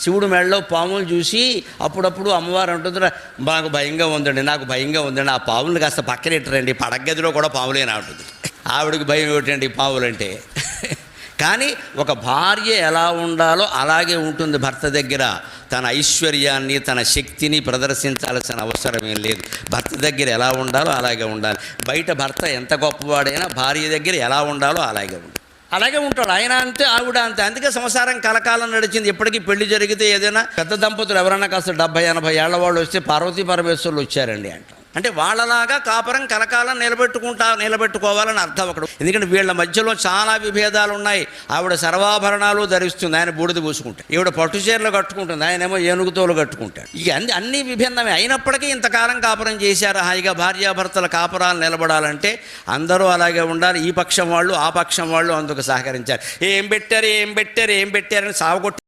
శివుడు మెడలో పాములు చూసి అప్పుడప్పుడు అమ్మవారు అంటుందిరా, మాకు భయంగా ఉందండి, నాకు భయంగా ఉందండి, ఆ పాములు కాస్త పక్కనెట్టరండి, పడగదిలో కూడా పాములేనా ఉంటుంది. ఆవిడకి భయం ఏమిటండి పాములంటే. కానీ ఒక భార్య ఎలా ఉండాలో అలాగే ఉంటుంది భర్త దగ్గర. తన ఐశ్వర్యాన్ని, తన శక్తిని ప్రదర్శించాల్సిన అవసరం ఏం లేదు. భర్త దగ్గర ఎలా ఉండాలో అలాగే ఉండాలి. బయట భర్త ఎంత గొప్పవాడైనా భార్య దగ్గర ఎలా ఉండాలో అలాగే ఉంటాడు. ఆయన అంతే, ఆవిడ అంతే. అందుకే సంసారం కలకాలం నడిచింది. ఎప్పటికీ పెళ్లి జరిగితే ఏదైనా పెద్ద దంపతులు ఎవరైనా కాస్త 70-80 ఏళ్ల వాళ్ళు వస్తే పార్వతీ పరమేశ్వరులు వచ్చారండి అంటాం. అంటే వాళ్ళలాగా కాపురం కలకాలం నిలబెట్టుకోవాలని అర్థం అక్కడ. ఎందుకంటే వీళ్ళ మధ్యలో చాలా విభేదాలు ఉన్నాయి. ఆవిడ సర్వాభరణాలు ధరిస్తుంది, ఆయన బూడిద పూసుకుంటాడు. ఈవిడ పట్టు చీరలు కట్టుకుంటుంది, ఆయనేమో ఏనుగుతోలు కట్టుకుంటాడు. ఇక అన్ని విభిన్నమే అయినప్పటికీ ఇంతకాలం కాపురం చేశారు. హాయిగా భార్యాభర్తల కాపురాలు నిలబడాలంటే అందరూ అలాగే ఉండాలి. ఈ పక్షం వాళ్ళు ఆ పక్షం వాళ్ళు అందుకు సహకరించారు. ఏం పెట్టారని సావగొట్టి